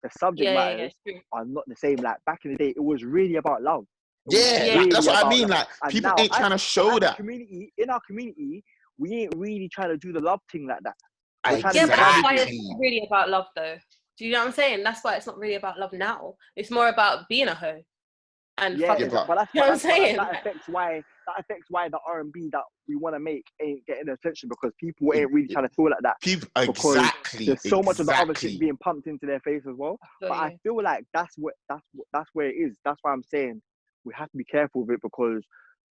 the subject matters are not the same. Like, back in the day, it was really about love. That's what I mean. Like, people ain't trying to show that. In our community, we ain't really trying to do the love thing like that. But that's why it's not really about love, though. Do you know what I'm saying? That's why it's not really about love now. It's more about being a hoe and fucking. But that's what I'm saying. That affects why the R&B that we want to make ain't getting attention, because people ain't really trying to feel like that. Exactly. There's so much of the other shit being pumped into their face as well. But I feel like that's where it is. That's why I'm saying we have to be careful with it, because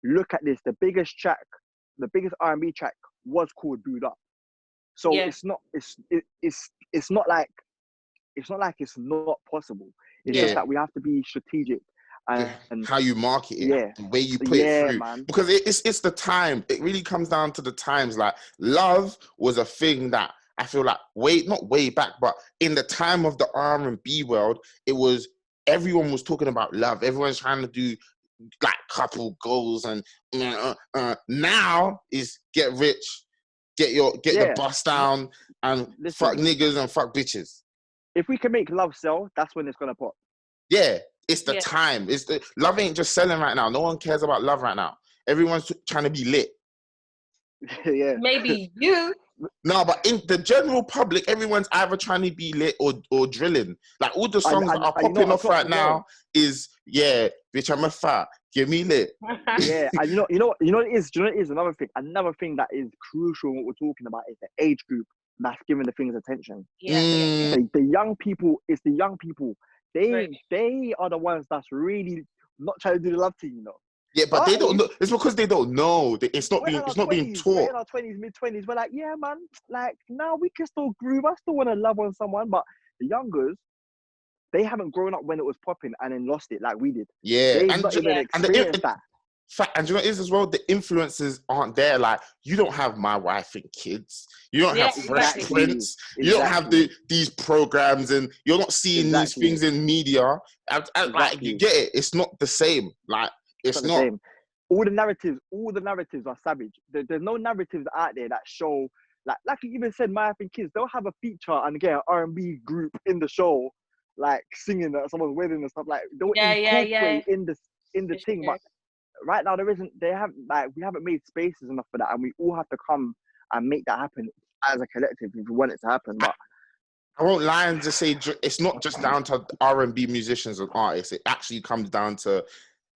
look at this. The biggest R&B track was called "Booed Up." So it's not like it's not possible. It's just that we have to be strategic. And how you market it, the way you put it through, man. Because it's the time. It really comes down to the times. Like, love was a thing that I feel like not way back, but in the time of the R&B world, it was, everyone was talking about love. Everyone's trying to do like couple goals, and now is get rich, get the bust down, and fuck niggas and fuck bitches. If we can make love sell, that's when it's gonna pop. Yeah. It's the time. Love ain't just selling right now. No one cares about love right now. Everyone's trying to be lit. Yeah. Maybe you. No, but in the general public, everyone's either trying to be lit or drilling. Like all the songs that are popping off right now is bitch, I'm a fat. Give me lit. Yeah, and you know what it is. Do you know what it is? Another thing that is crucial in what we're talking about is the age group that's giving the things attention. The young people. It's the young people. They are the ones that's really not trying to do the love thing, you know. Yeah, but they don't know. It's because they don't know. It's not being taught. We're in our 20s, mid-20s. We're like, yeah, man. Like, now we can still groove. I still want to love on someone. But the youngers, they haven't grown up when it was popping and then lost it like we did. Yeah. They've not even experienced that. And you know what it is as well? The influences aren't there. Like, you don't have My Wife and Kids. You don't have Fresh Prince. You don't have these programs, and you're not seeing these things in media. Like, you get it. It's not the same. Like, it's not. Same. All the narratives are savage. There's no narratives out there that show, like you even said, My Wife and Kids, they'll have a feature and get an R&B group in the show, like singing at someone's wedding and stuff. Like, they'll incorporate in the thing. But right now we haven't made spaces enough for that, and we all have to come and make that happen as a collective if we want it to happen. But I won't lie and just say it's not just down to R&B musicians and artists. It actually comes down to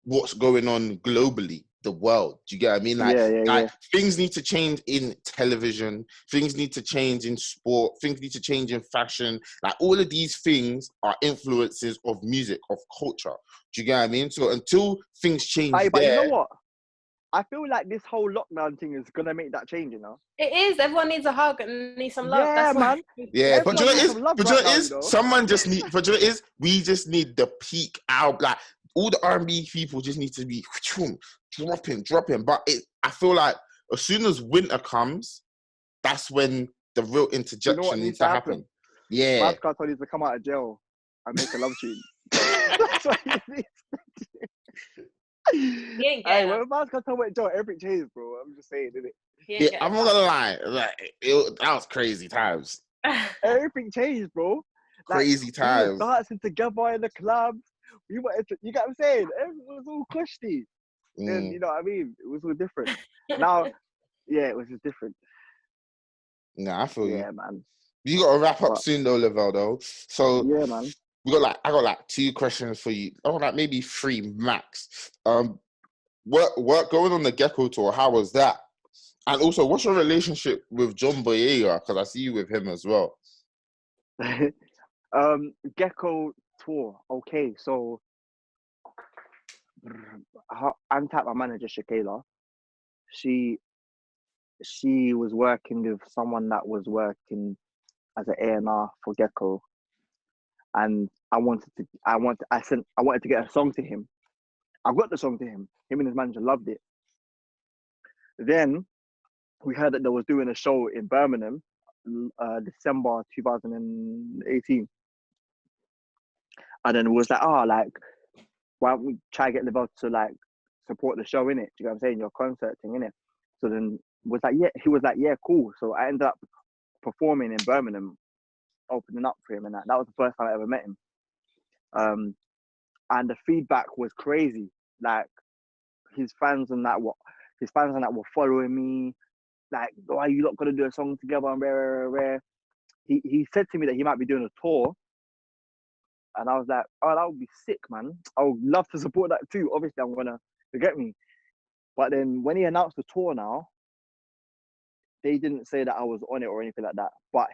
what's going on globally, the world. Do you get what I mean? Like, things need to change in television. Things need to change in sport. Things need to change in fashion. Like, all of these things are influences of music, of culture. Do you get what I mean? So until things change but you know what? I feel like this whole lockdown thing is gonna make that change, you know? It is. Everyone needs a hug and needs some love. Yeah, man. Yeah, but you know what it is? Someone just need. But you know what it is? We just need the peak out. Like, all the R&B people just need to be dropping. But I feel like as soon as winter comes, that's when the real interjection needs to happen. Yeah. Mascot needs to come out of jail and make a love tune. That's what he needs to do. Hey, when Mascot went to jail, everything changed, bro. I'm just saying, didn't it? Yeah, I'm not gonna lie. Like, that was crazy times. Everything changed, bro. Like, crazy times. We were dancing together in the club. You get what I'm saying? It was all cushy. And you know what I mean? It was all different. Now, it was just different. Nah, I feel you. Yeah, man. You got to wrap up soon though, Levelle, though. So yeah, man. I got 2 questions for you. I got maybe 3 max. Work going on the Gecko tour, how was that? And also, what's your relationship with John Boyega? Because I see you with him as well. Gecko tour. Okay, so I'm my manager, Shakayla. She was working with someone that was working as an A&R for Gecko, and I wanted to get a song to him. I got the song to him. Him and his manager loved it. Then we heard that they was doing a show in Birmingham, December 2018. And then it was like, why don't we try to get Levelle to like support the show, innit? Do you know what I'm saying? Your concert thing, innit? So then he was like, yeah, cool. So I ended up performing in Birmingham, opening up for him, and that was the first time I ever met him. And the feedback was crazy. Like, his fans and that were following me. Like, why are you not gonna do a song together? And rare. He said to me that he might be doing a tour. And I was like, oh, that would be sick, man. I would love to support that too. Obviously, I'm gonna forget me. But then when he announced the tour now, they didn't say that I was on it or anything like that. But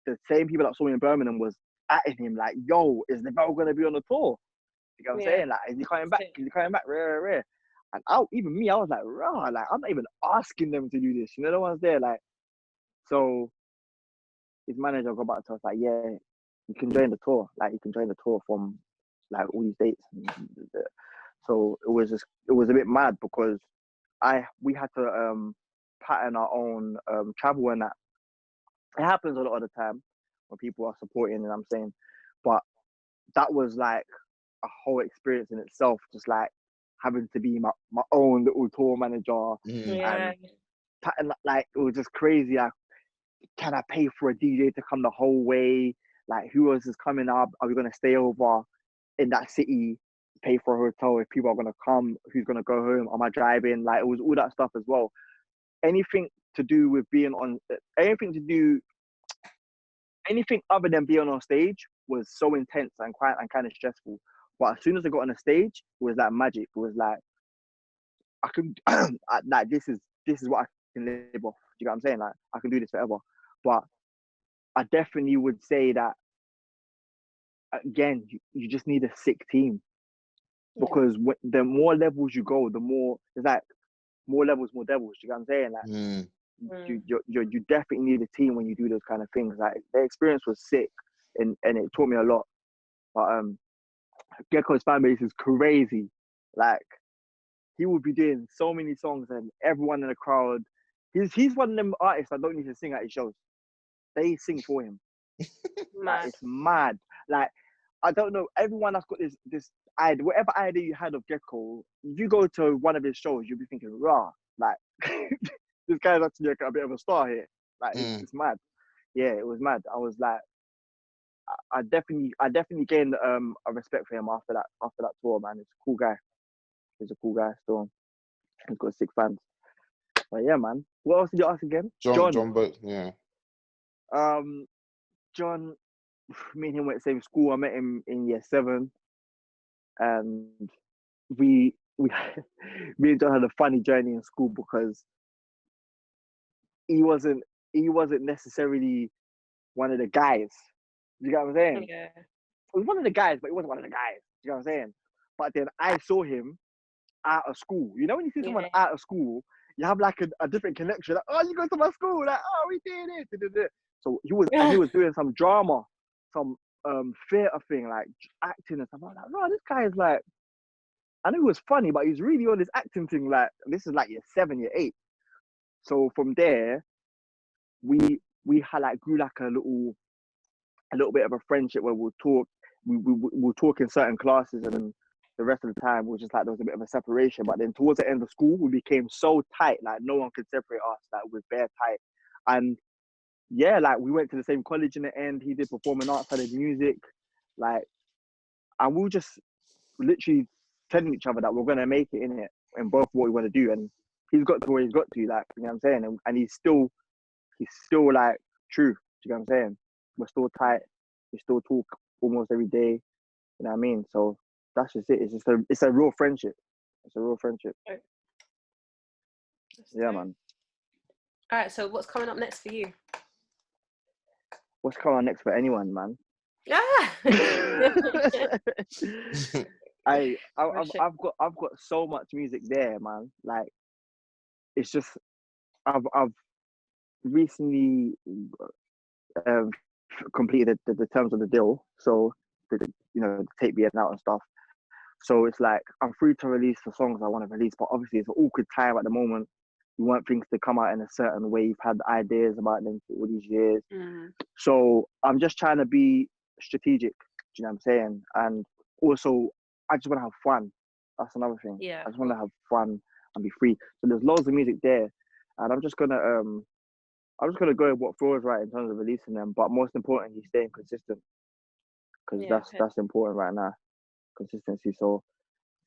the same people that saw me in Birmingham was atting him like, yo, is Levelle gonna be on the tour? You know what I'm saying? Like, is he coming back? Is he coming back? Rare. And I was like, raw, like, I'm not even asking them to do this. You know, no one's there. Like, so his manager got back to us like, yeah, you can join the tour. Like, you can join the tour from like all these dates. So it was a bit mad because we had to pattern our own travel, and that it happens a lot of the time when people are supporting, and I'm saying, but that was like a whole experience in itself, just like having to be my own little tour manager. And pattern, like, it was just crazy. Like, can I pay for a DJ to come the whole way? Like, who else is coming up? Are we gonna stay over in that city, pay for a hotel, if people are gonna come, who's gonna go home, am I driving? Like, it was all that stuff as well. Anything to do with being on, anything other than being on stage was so intense and kind of stressful. But as soon as I got on the stage, it was like magic. It was like I could like this is what I can live off. Do you get what I'm saying? Like, I can do this forever. But I definitely would say that again, you just need a sick team, because the more levels you go, the more it's like more levels, more devils. Do you get what I'm saying? Like, you definitely need a team when you do those kind of things. Like, the experience was sick, and it taught me a lot. But Gecko's fan base is crazy. Like, he will be doing so many songs, and everyone in the crowd. He's one of them artists that don't need to sing at his shows. They sing for him. Like, it's mad. Like, I don't know. Everyone that's got this idea, whatever idea you had of Gecko, if you go to one of his shows, you'll be thinking, rah, like this guy's actually a bit of a star here. Like, it's mad. Yeah, it was mad. I was like, I definitely gained a respect for him after that tour, man. He's a cool guy. He's a cool guy still. He's got 6 fans. But yeah, man. What else did you ask again? John, but yeah. John, me and him went to the same school. I met him in year 7, and me and John had a funny journey in school, because he wasn't necessarily one of the guys. You get what I'm saying? Yeah. He was one of the guys, but he wasn't one of the guys. You know what I'm saying? But then I saw him out of school. You know, when you see someone out of school, you have like a different connection. Like, oh, you go to my school. Like, oh, we did it. So he was doing some drama, some theatre thing, like acting and stuff. I was like, no, this guy is like, I know he was funny, but he's really on this acting thing. Like, this is like year 7, year 8. So from there, we had like grew like a little bit of a friendship where we'll talk. We'll talk in certain classes, and then the rest of the time was just like there was a bit of a separation. But then towards the end of school, we became so tight, like no one could separate us. Like, we were bare tight. And yeah, like, we went to the same college in the end. He did performing arts, I did music, like, and we were just literally telling each other that we're gonna make it in it and both what we want to do. And he's got to where he's got to, like, you know what I'm saying. And he's still like true. Do you know what I'm saying? We're still tight. We still talk almost every day. You know what I mean? So that's just it. It's a real friendship. It's a real friendship. Yeah, man. All right. So what's coming up next for you? What's coming up next for anyone, man? I've got so much music there, man. Like, it's just I've recently completed the terms of the deal, so the tape being out and stuff. So it's like I'm free to release the songs I want to release, but obviously it's an awkward time at the moment. You want things to come out in a certain way. You've had ideas about them for all these years. So I'm just trying to be strategic. Do you know what I'm saying? And also, I just want to have fun. That's another thing. Yeah. I just want to have fun and be free. So there's loads of music there, and I'm just gonna go with what feels right in terms of releasing them. But most importantly, staying consistent, because that's important right now. Consistency. So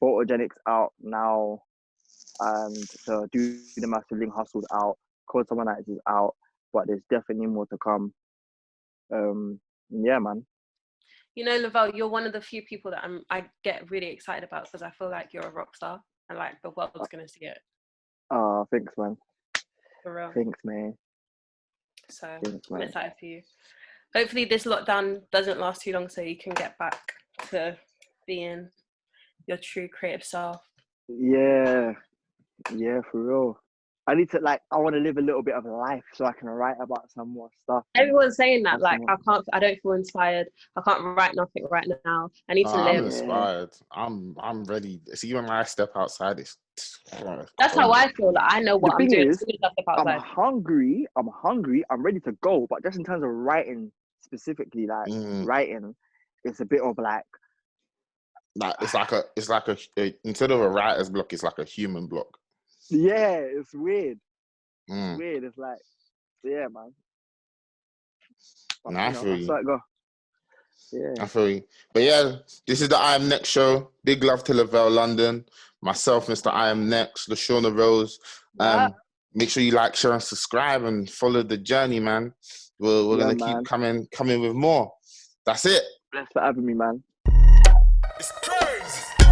Photogenic's out now, and the Do the Massive Link Hustle's out. Code Someone Nights is out, but there's definitely more to come. Yeah, man. You know, Levelle, you're one of the few people that I get really excited about, because I feel like you're a rock star and like the world's gonna see it. Oh, thanks, man. For real. Thanks, man. So I'm excited for you. Hopefully this lockdown doesn't last too long, so you can get back to being your true creative self. Yeah, for real. I need to I want to live a little bit of a life so I can write about some more stuff. Everyone's saying that, like, I don't feel inspired. I can't write nothing right now. I need to live. I'm inspired. I'm ready. See, when I step outside, that's how I feel. Like, I know what I'm doing. I'm hungry. I'm ready to go. But just in terms of writing specifically, writing, it's a bit of it's like a instead of a writer's block, it's like a human block. Yeah, it's weird. It's weird. It's like, yeah, man. But, I feel you. Go. Yeah. I feel you. But yeah, this is the I Am Next show. Big love to Levelle London. Myself, Mr. I Am Next, LaShawna Rose. Make sure you like, share, and subscribe, and follow the journey, man. We're gonna keep coming with more. That's it. Thanks for having me, man. It's crazy.